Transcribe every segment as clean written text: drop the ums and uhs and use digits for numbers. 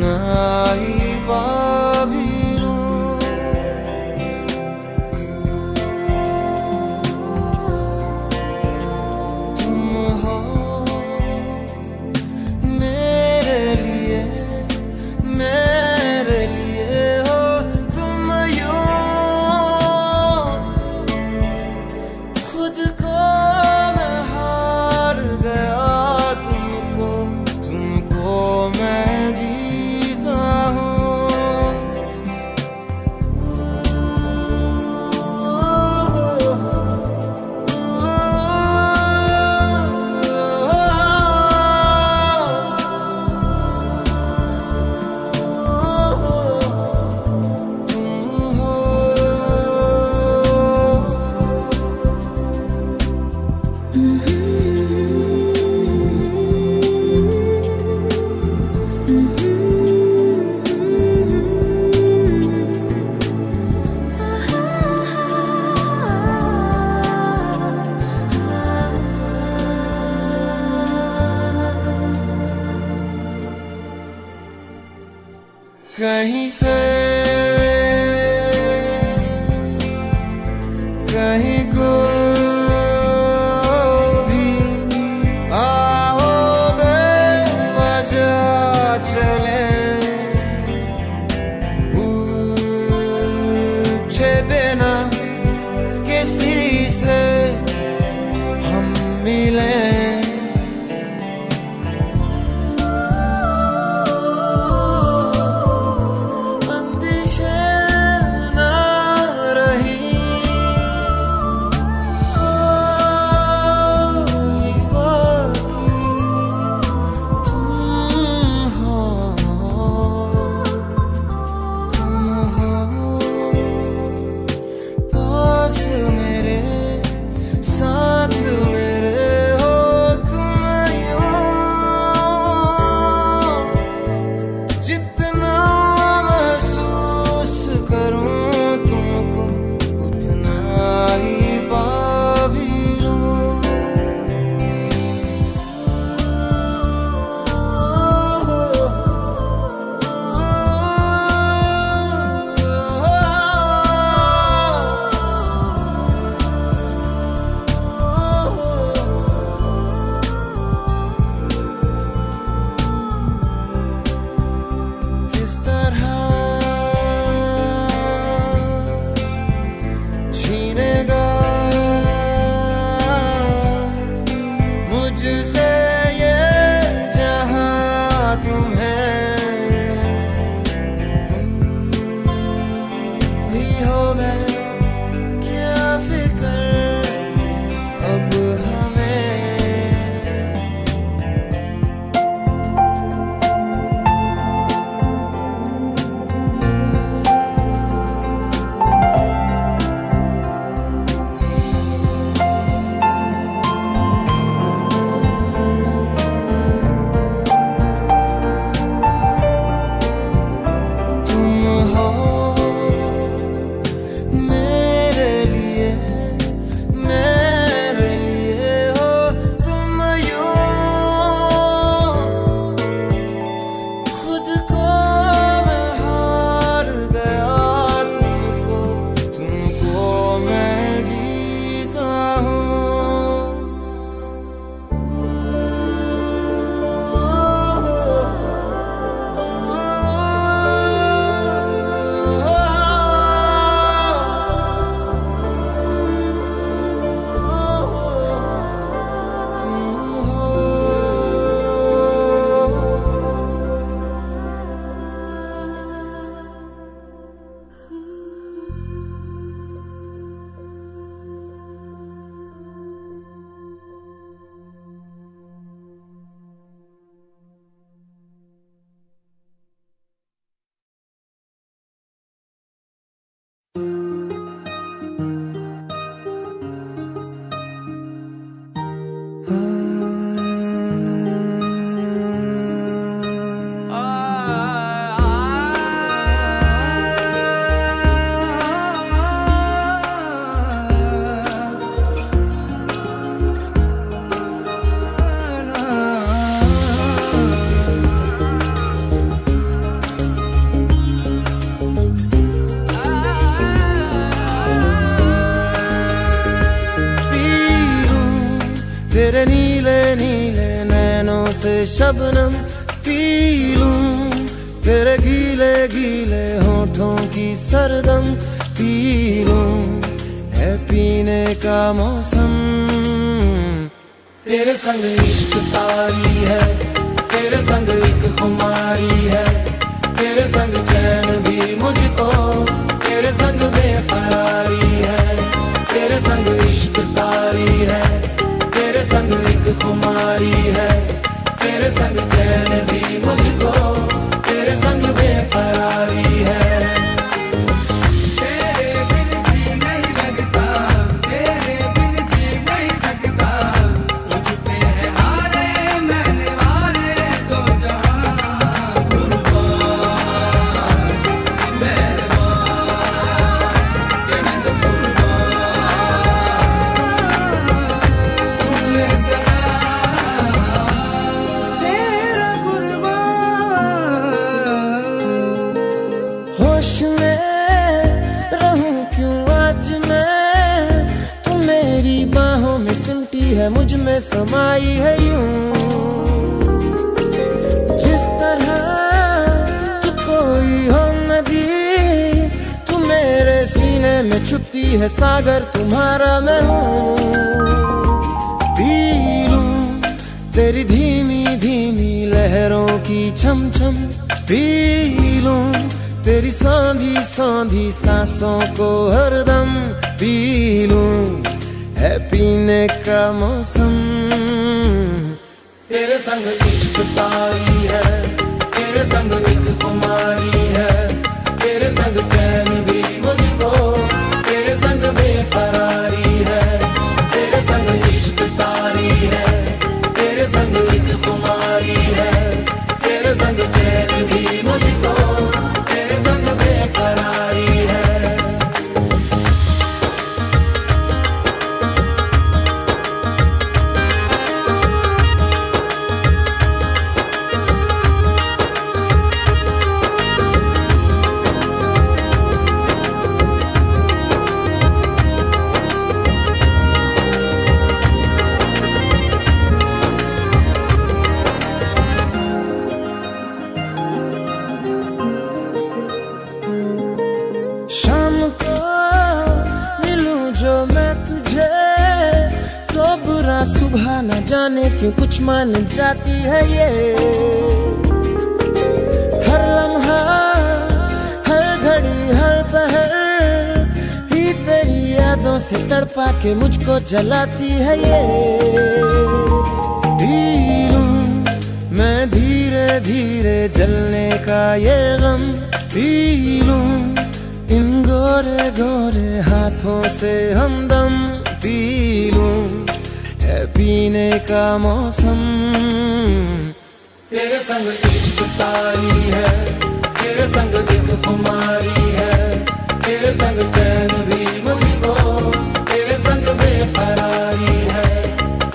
आई पाबिलू तुम हो मेरे लिए हो तुम यूं खुद को मैं हार गया तुमको मैं जीता हूँ कहीं से कहीं को भी आओ बेवजह चले पूछे बिना किसी से हम मिले तेरे नीले नीले नैनों से शबनम पी लूं, तेरे गीले गीले होठों की सरगम पी लूं, है पीने का मौसम। तेरे संग इश्क तारी है, तेरे संग एक खुमारी है, तेरे संग चैन भी मुझको, तेरे संग बेकरारी है। तेरे संग इश्क तारी है, तेरे संग एक खुमारी है, तेरे संग चैन भी मुझको, तेरे संग बेकरारी है। तेरे बिन जी नहीं लगता, तेरे बिन जी नहीं सकता, तुझ पे है हारे मैंने वारे दो जहां। कुर्बान मेहरबान के मैं तो कुर्बान, सुन ले जरा तेरा कुर्बान। होश में रहूं क्यों आज मैं, तू मेरी बाहों में सिमटी है, मुझ में समाई है यूं। जिस तरह तू कोई हो नदी, तू मेरे सीने में छुपती है सागर, तुम्हारा मैं हूँ। पी लूं तेरी धीमी धीमी लहरों की छम छम, पी लूं तेरी सांधी सांधी सांसों को हरदम, पी लूं है पीने का मौसम। तेरे संग इश्क तारी है, तेरे संग एक खुमारी है, तेरे संग चैन भी मुझको, तेरे संग बेकरारी है। तेरे संग इश्क तारी है, तेरे संग एक खुमारी है, तेरे संग चैन भी मुझको, तेरे संग बेकरारी है। शाम को मिलूं जो मैं तुझे, तो बुरा सुबह न जाने क्यों कुछ मान जाती है ये। हर लम्हा हर घड़ी हर पहर ही तेरी यादों से तड़पा के मुझको जलाती है ये। पी लूं मैं धीरे धीरे जलने का ये गम, पी लूं इन गोरे गोरे हाथों से हमदम, पी लूं है पीने का मौसम। तेरे संग इश्क तारी है, तेरे संग एक खुमारी है, तेरे संग चैन भी मुझको, तेरे संग बेकरारी है।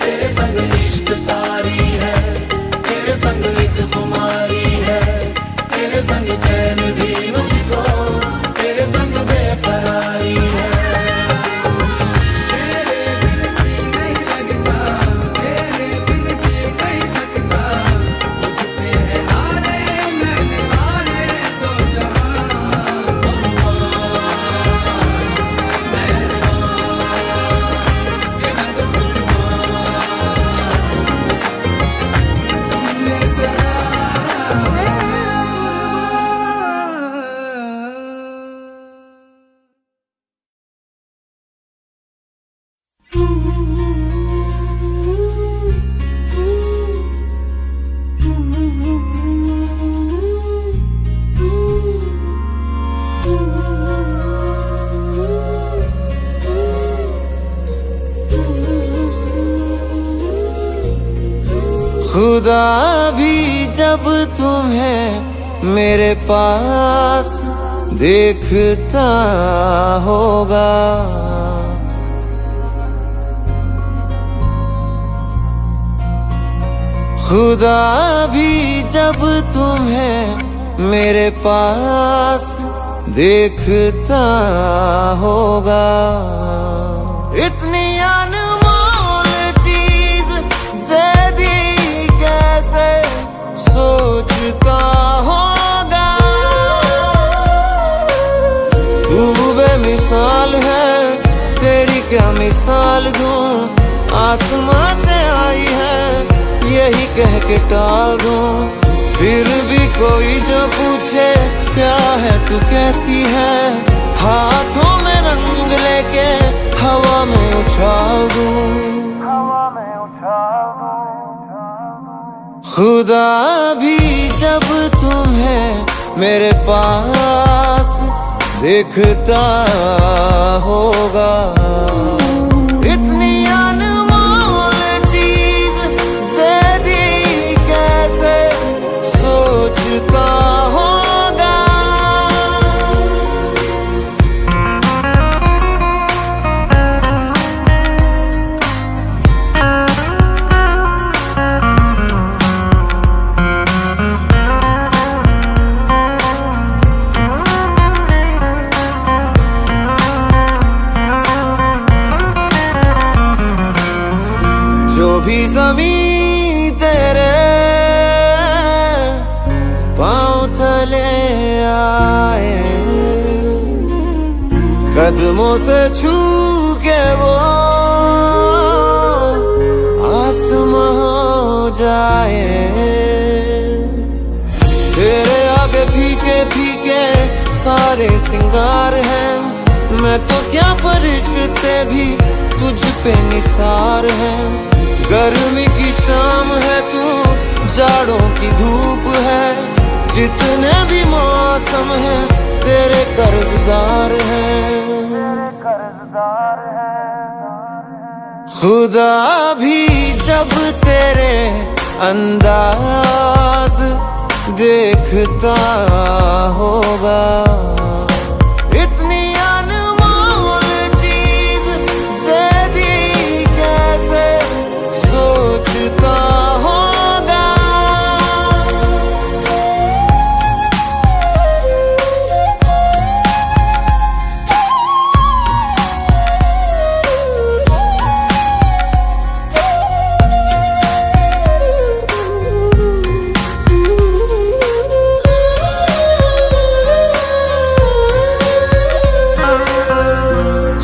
तेरे संग इश्क तारी है, तेरे संग एक खुमारी है, तेरे संग चैन भी मुझको, तेरे संग बेकरारी है। तेरे बिन जी नहीं लगता, तेरे बिन जी नहीं सकता, तुझ पे है हारे मैंने वारे दो जहां। कुर्बान मेहरबान के मैं तो कुर्बान, सुन ले जरा तेरा खुदा भी जब तुम्हें मेरे पास देखता होगा, खुदा भी जब तुम्हें मेरे पास देखता होगा। इतनी अनमोल चीज साल है, तेरी क्या मिसाल दूं, आसमां से आई है यही कह के टाल दूं। फिर भी कोई जो पूछे क्या है तू कैसी है, हाथों में रंग लेके हवा में उछाल दूं। खुदा भी जब तुम्हें मेरे पास देखता होगा, इतनी अनमोल चीज दे दी कैसे सोचता होगा। जो भी ज़मीं तेरे पाँव तले आए, कदमों से छू के वो आसमां हो जाए। तेरे आगे फीके फीके सारे सिंगार हैं, मैं तो क्या फरिश्ते भी तुझ पे निसार हैं। गर्मी की शाम है तू, जाड़ों की धूप है, जितने भी मौसम है तेरे कर्जदार हैं। खुदा भी जब तेरे अंदाज देखता होगा, इतनी अनमोल चीज दे दी कैसे सोचता होगा।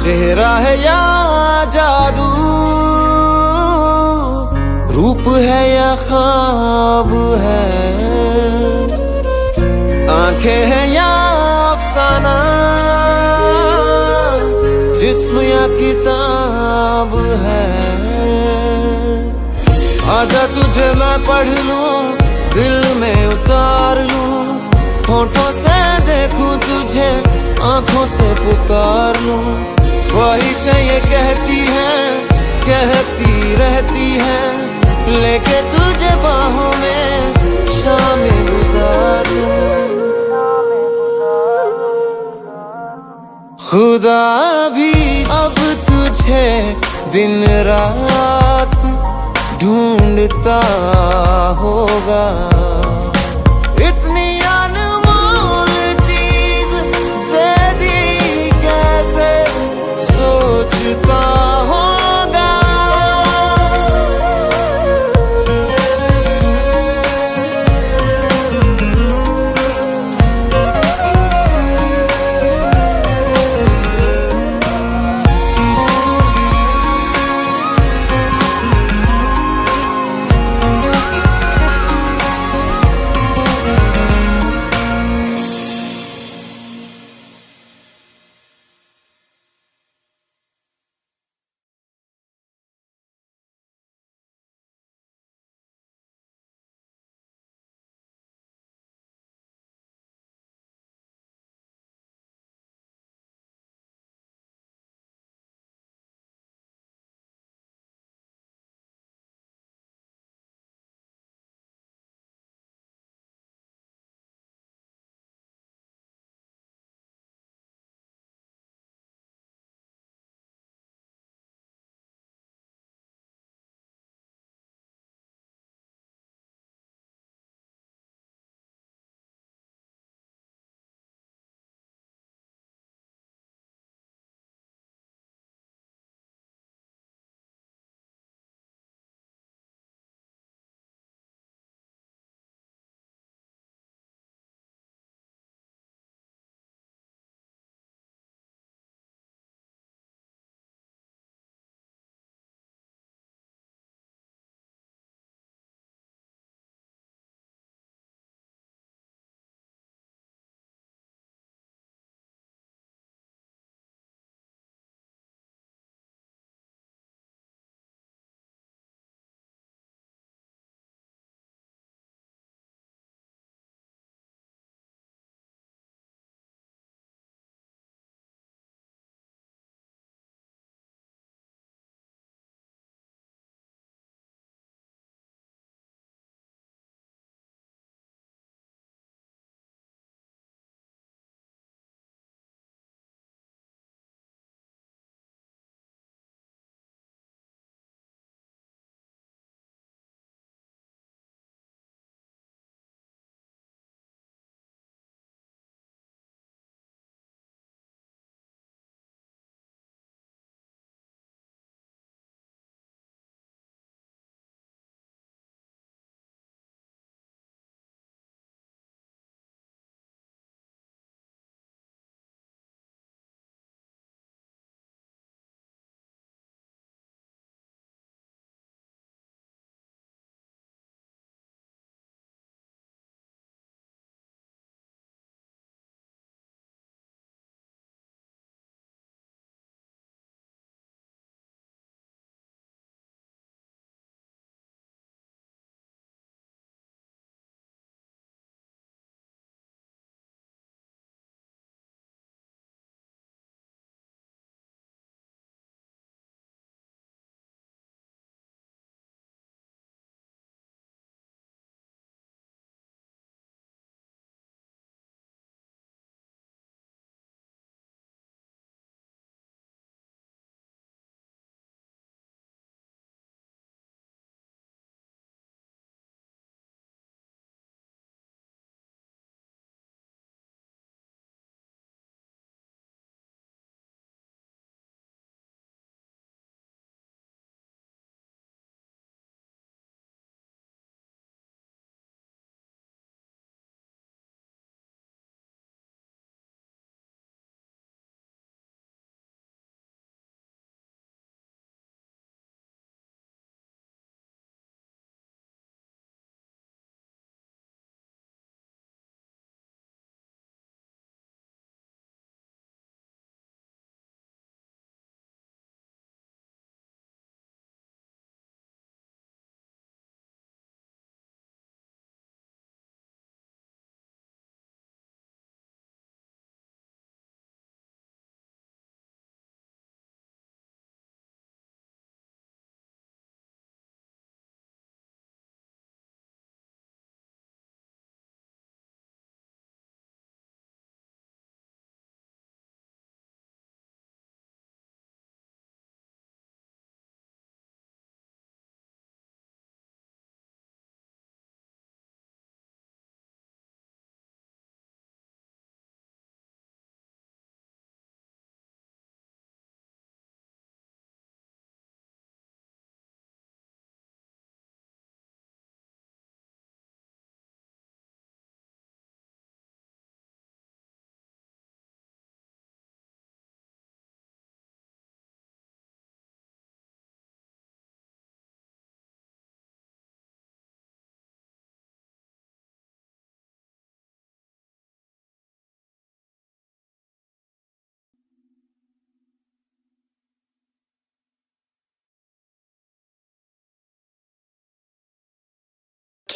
चेहरा है या जादू, रूप है या ख्वाब है, आंखें हैं या अफसाना, जिस्म या किताब है। आजा तुझे मैं पढ़ लूं, दिल में उतार लूं, होठों से देखूं तुझे, आंखों से पुकार लूं। ख्वाहिशें ये कहती हैं, कहती रहती हैं, लेके तुझे बाहों में शामें गुजार लूं। खुदा भी अब तुझे दिन रात ढूंढता होगा, इतनी अनमोल चीज दे दी कैसे सोचता होगा।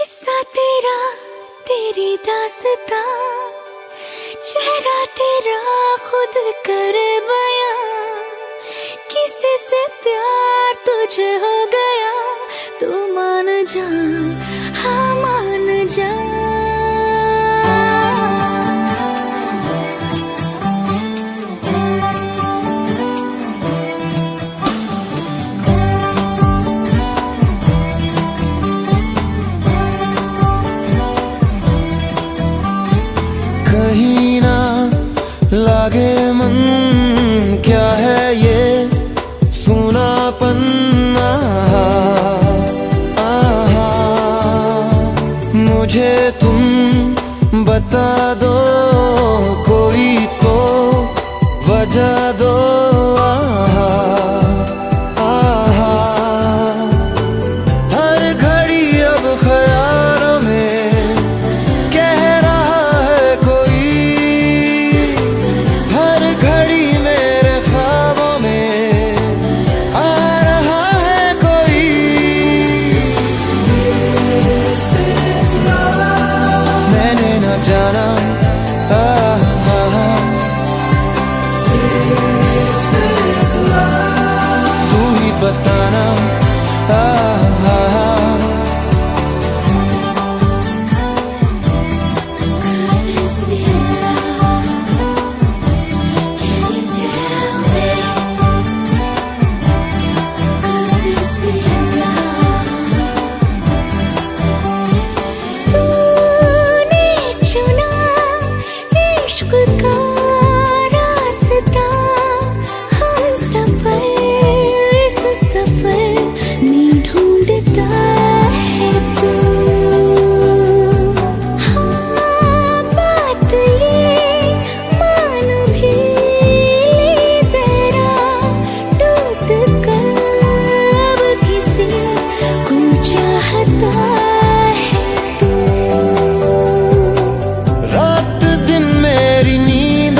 किस्सा तेरा, तेरी दास्तां, चेहरा तेरा खुद कर बयां, किसी से प्यार तुझे हो गया, तू मान जा, हाँ मान जा। कहीं ना लागे मन, क्या है ये सुनापन, आहा, मुझे तुम बता दो, कोई तो वजह दो, आहा, आहा, हर घड़ी अब ख्यालों में कह रहा है कोई, हर घड़ी मेरे ख्वाबों में आ रहा है कोई। मैंने न जाना, तू ही बताना, रात दिन मेरी नींद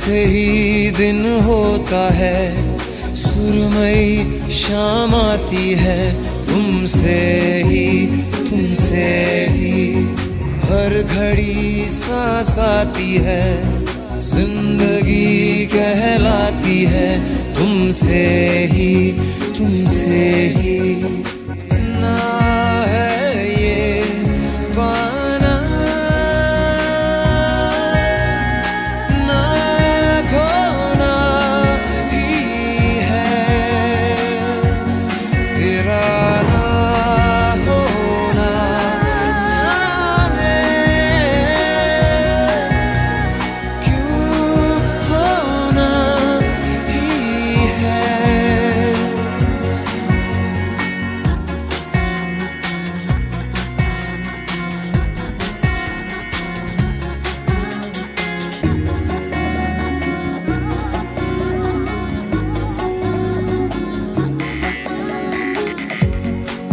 तुमसे ही दिन होता है, सुरमई शाम आती है, तुमसे ही हर घड़ी सांस आती है, जिंदगी कहलाती है, तुमसे ही ना है ये पाना ना खोना ही है, तेरा ना होना जाने क्यों होना ही है।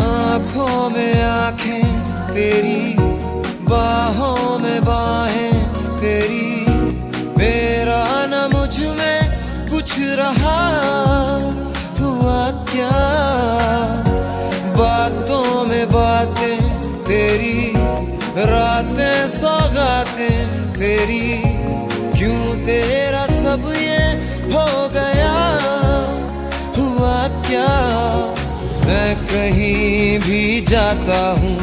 आँखों में आँखें तेरी, बाहों में बाहें तेरी, मेरा न मुझ में कुछ रहा हुआ क्या, बातों में बातें तेरी, रातें सौगातें तेरी, क्यों तेरा सब ये हो गया हुआ क्या। मैं कहीं भी जाता हूँ,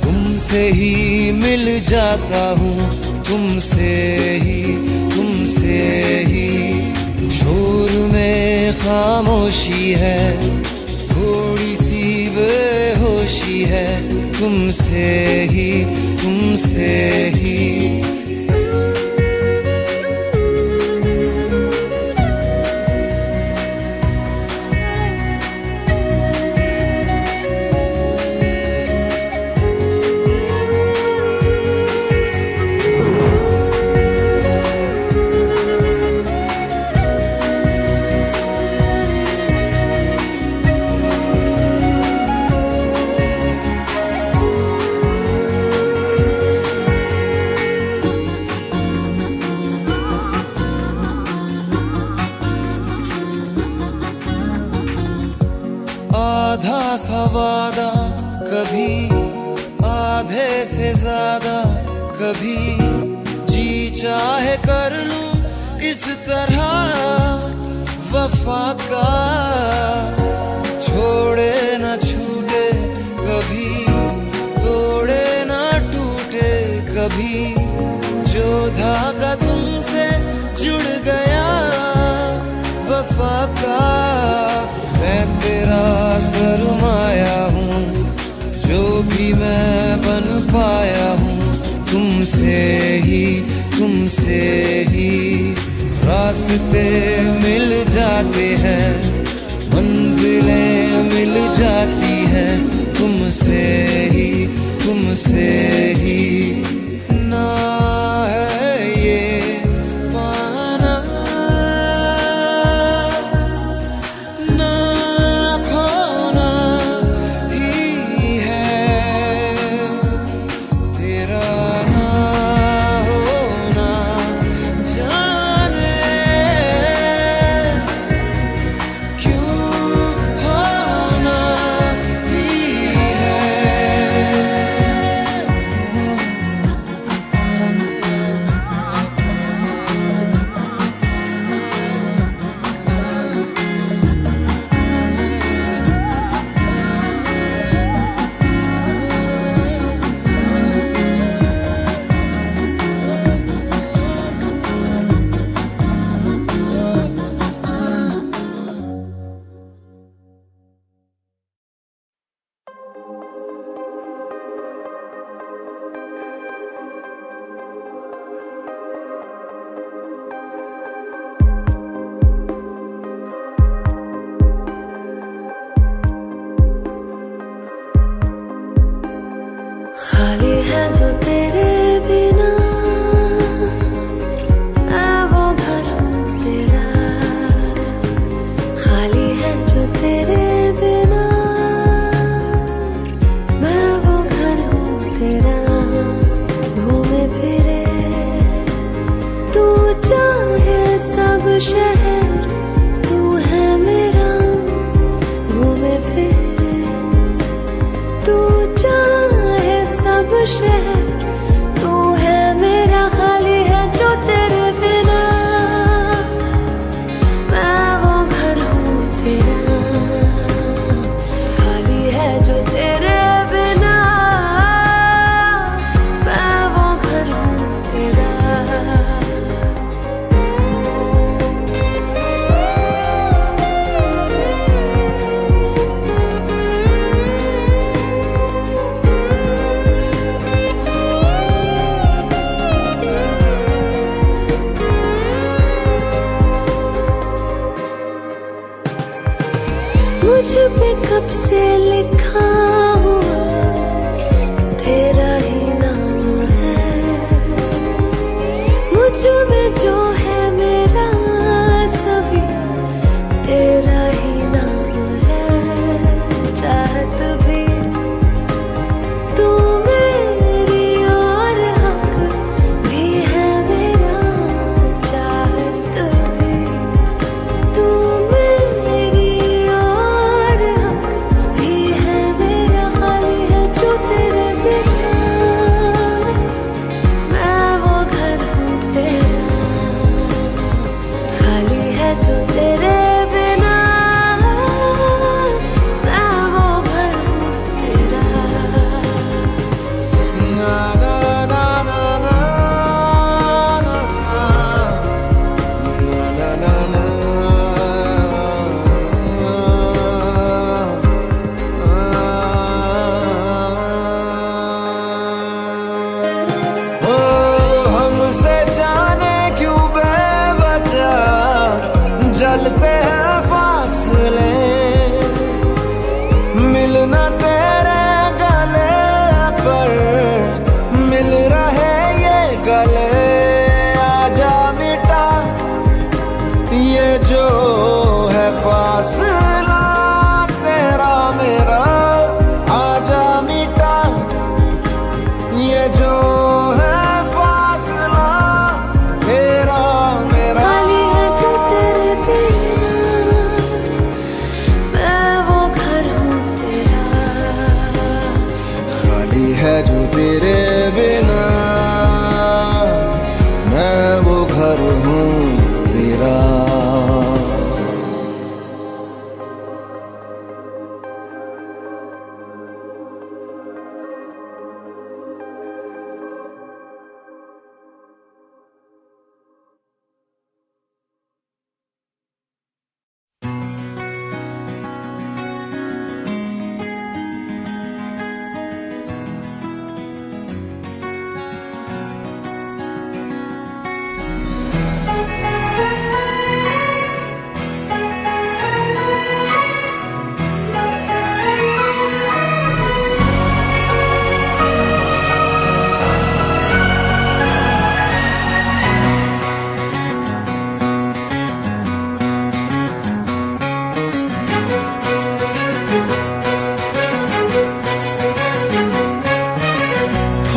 तुमसे ही मिल जाता हूँ, तुमसे ही शोर में खामोशी है, थोड़ी सी बेहोशी है, तुमसे ही आधा सा वादा कभी, आधे से ज्यादा कभी, जी चाहे कर लूं इस तरह वफा का, छोड़े न छूटे कभी, तोड़े न टूटे कभी, जो धागा तुमसे जुड़ गया वफा का, मैं तेरा सरमाया हूँ, जो भी मैं बन पाया हूँ, तुमसे ही रास्ते मिल जाते हैं, मंजिलें मिल जाती हैं, तुमसे ही ना है ये पाना ना खोना ही है, तेरा ना होना जाने क्यों होना ही है। खाली है जो तेरे बिना, मैं वो घर हूँ तेरा, खाली है जो तेरे बिना, मैं वो घर हूँ तेरा, घूमे फिरे तू चाहे शहर तू है मेरा, घूमे फिरे तू चाहे सब शहर तू है मेरा, खाली है जो तेरे बिना। मैं वो घर हूँ तेरा, खाली है जो तेरे बिना। मैं वो घर हूँ तेरा। मुझ पे कब से लिखा हुआ तेरा ही नाम है, मुझ में जो है मेरा सभी तेरा ही नाम है। चाहत भी तू मेरी और हक भी है मेरा, चाहत भी तू मेरी और हक भी है मेरा, खाली है जो तेरे बिना। मैं वो घर हूँ तेरा, खाली है जो तेरे बिना। मैं वो घर हूँ तेरा। ना ना ना ना ना ना ना ना ओ हमसे जाने क्यों बेवजह जलते हैं फासले, मिलना तेरे गले पर मिल रहे ये गले। आजा मिटा ये जो है फासला तेरा मेरा, आजा मिटा ये जो है फासला तेरा मेरा। खाली है जो तेरे बिना। मैं वो घर हूँ तेरा, खाली है जो तेरे बिना। मैं वो घर हूँ तेरा।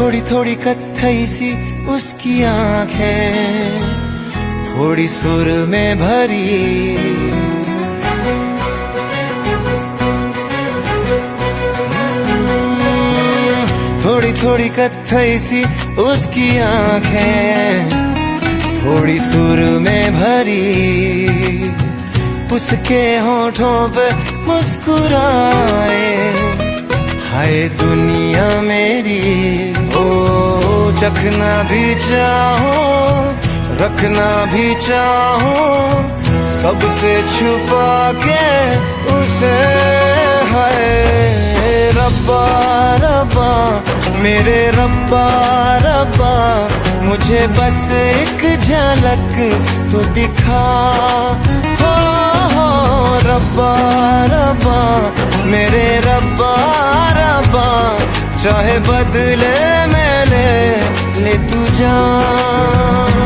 थोड़ी थोड़ी कत्थई सी उसकी आंखें, थोड़ी सुर में भरी। थोड़ी थोड़ी कत्थई सी उसकी आंखें, थोड़ी सुर में भरी। उसके होठों पे मुस्कुराए, हाय दुनिया मेरी। ओ चखना भी चाहो, रखना भी चाहो, सबसे छुपा के उसे। हाय रब्बा रब्बा मेरे रब्बा रब्बा, मुझे बस एक झलक तो दिखा। हो रब्बा रब्बा मेरे रब्बा रब्बा, चाहे बदले में ले तू जान।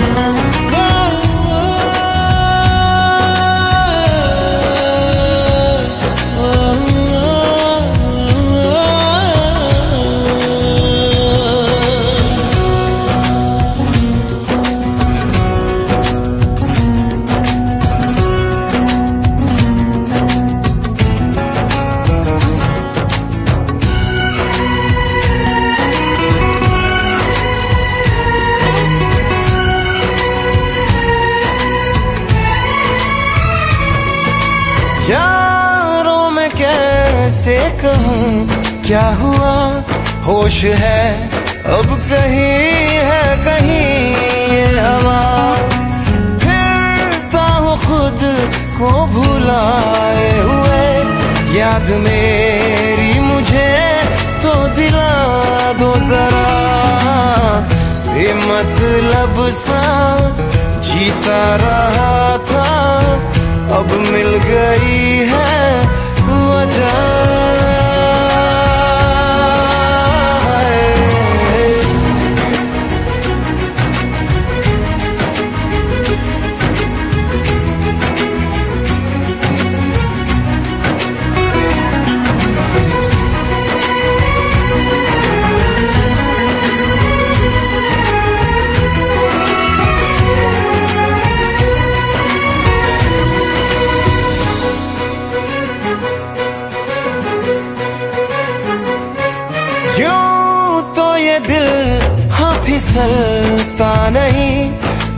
कैसे कहूँ क्या हुआ, होश है अब कहीं है कहीं ये हवा, फिरता हूँ खुद को भुलाए हुए, याद मेरी मुझे तो दिला दो जरा, बेमतलब सा जीता रहा था, अब मिल गई है वजह। फिसलता नहीं,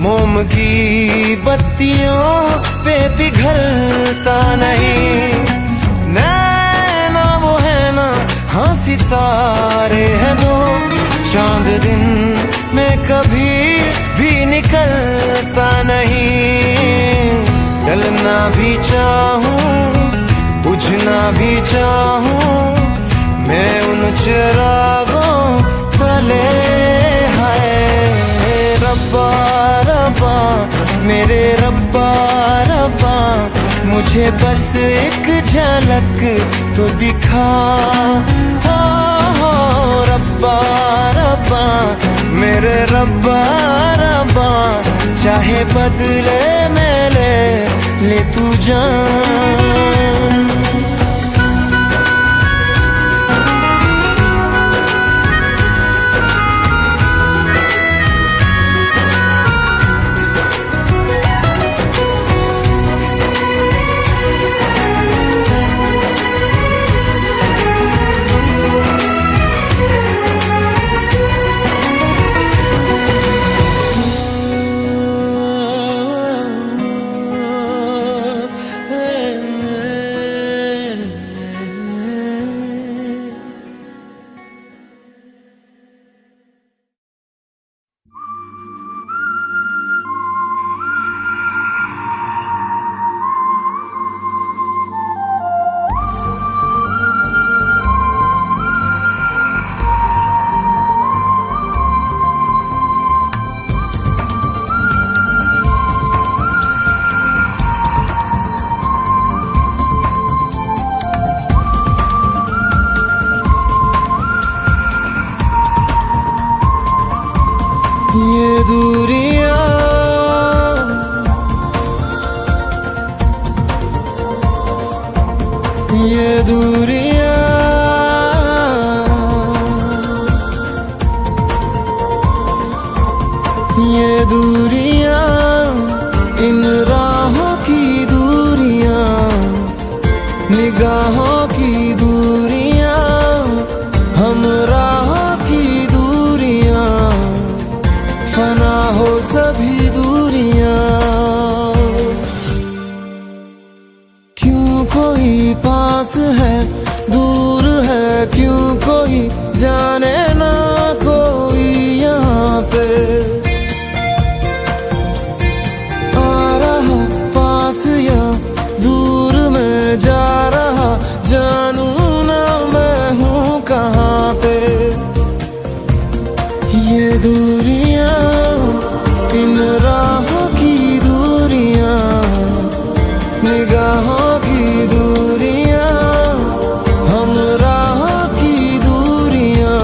मोम की बत्तियों पे पिघलता नहीं, नैना वो है ना हाँ सितारे हैं दो, चांद दिन में कभी भी निकलता नहीं, डलना भी चाहूं बुझना भी चाहूं मैं उन चिरागों तले, रब्बा रब्बा मेरे रब्बा रब्बा, मुझे बस एक झलक तो दिखा, हो रब्बा रब्बा मेरे रब्बा रब्बा, चाहे बदले में ले तू जान। ये दूरियां ये दूरियां ये दूरियां, इन राहों की दूरियां, निगाहों की दूरियां, हम राहों की दूरियां, फना हो सभी दूरियां, क्यों कोई पास है दूर है, क्यों कोई जाने ना कोई यहाँ पे, आ रहा पास या दूर में जा रहा, जानू ना मैं हूँ कहाँ पे, ये दूरियां इन राहों की दूरियां, निगाहों की दूरियां, हम राहों की दूरियां,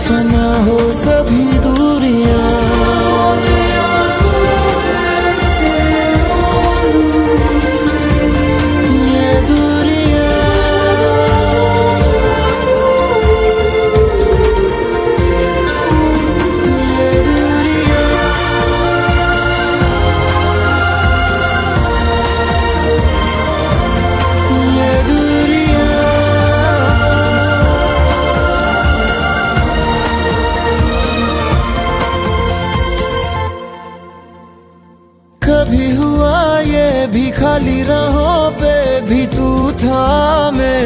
फना हो सभी दूरियां। कभी हुआ ये भी खाली राहों पे भी तू था मेरे,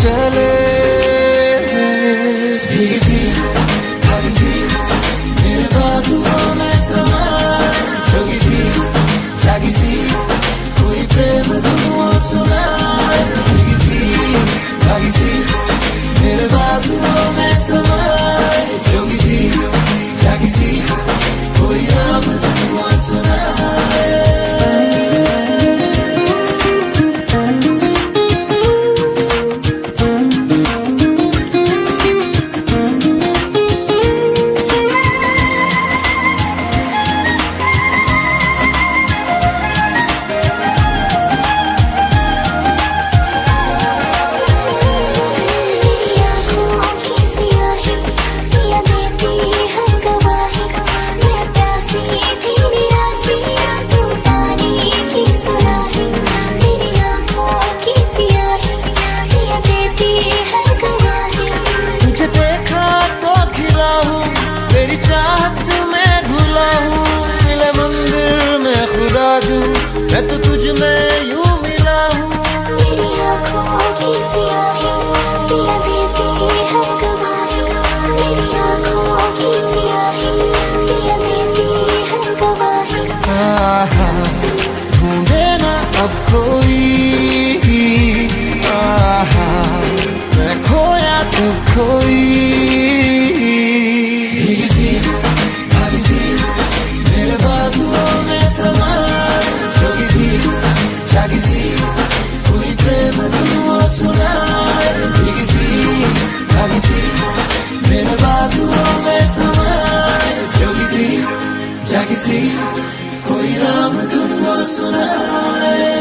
चले भीगी सी भागी सी मेरे बाजुओं में समा जोगी सी जागी सी कोई प्रेम धुन वो सुनाए भीगी सी भागी सी मेरे बाजुओं में समा जोगी सी जागी सी कोई राम धुन वो सुनाए मैं तो तुझ में यूं मिला हूँ मेरी आँखों की सियाही पिया देती है गवाही मेरी आँखों की सियाही पिया देती है गवाही आहा ढूंढे ना अब कोई आहा मैं खोया तू खोई भीगी सी भागी सी मेरे बाजुओं में समा जोगी सी जागी सी कोई प्रेम धुन वो सुनाए भीगी सी भागी सी मेरे बाजुओं में समाए जोगी सी जागी सी कोई राम धुन वो सुनाए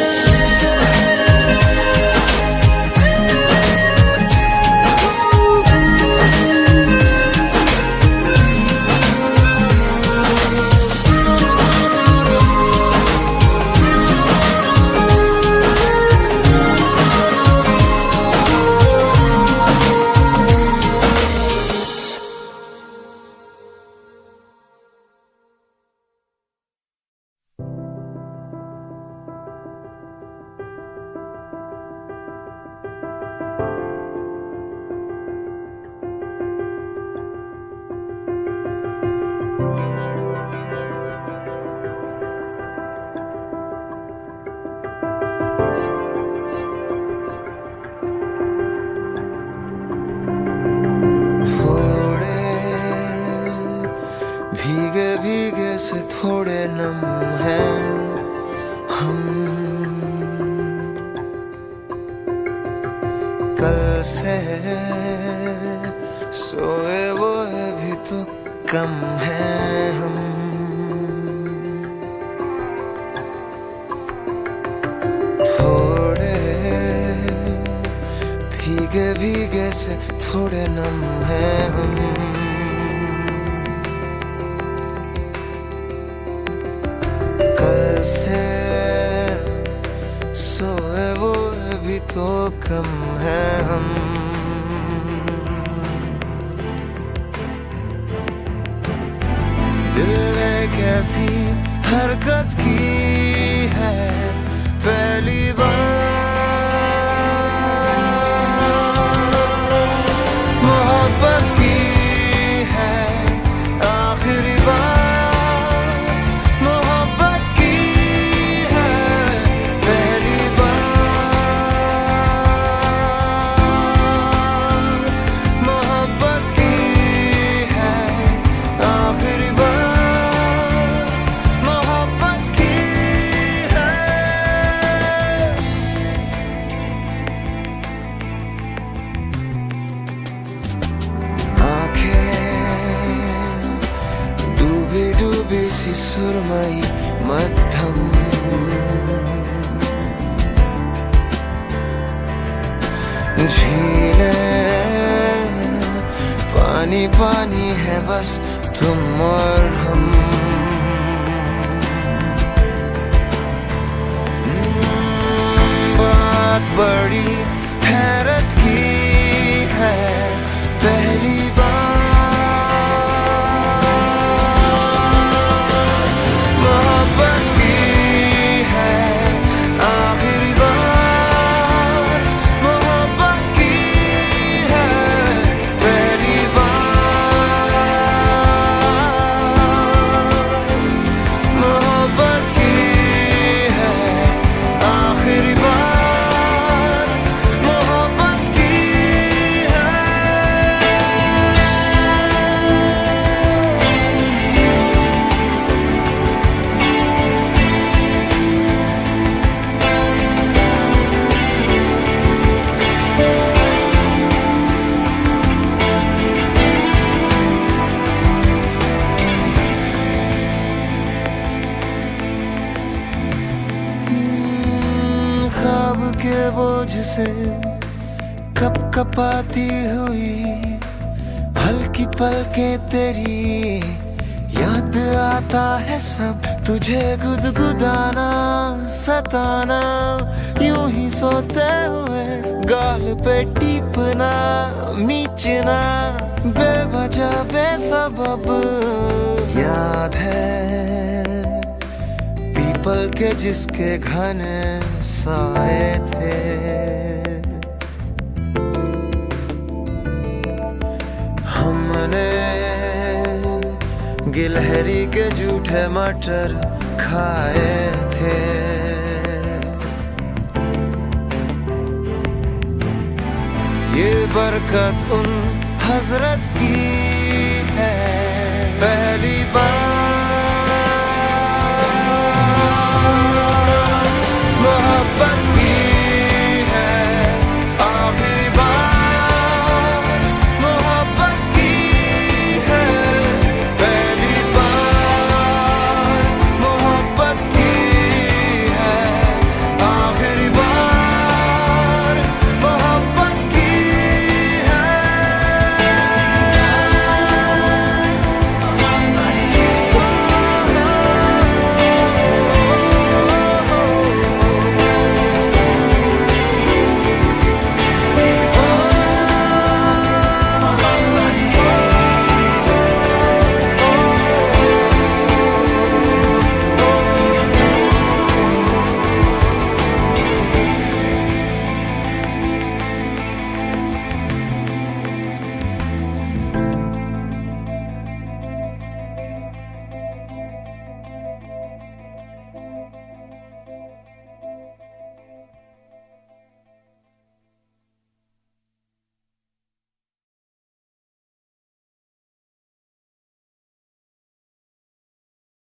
भीगे भीगे से थोड़े नम हैं हम कल से सोए वो भी तो कम हैं हम थोड़े भीगे भीगे से थोड़े नम हैं हम से सोए वो भी तो कम है हम दिल ने कैसी हरकत की है पहली बार मोहब्बत की है आखिरी बार सुरमई मध्यम झीलें पानी पानी है बस तुम और हम बात बड़ी हैरत की है पहली बार मोहब्बत की कपकपाती हुई हल्की पलकें तेरी, याद आता है सब तुझे गुदगुदाना सताना, यूं ही सोते हुए गाल पे टीपना नीचना, बेवजह बेसबब याद है पीपल के जिसके घने साए थे। हमने गिलहरी के जूठे मटर खाए थे। ये बरकत उन हजरत की है, पहली बार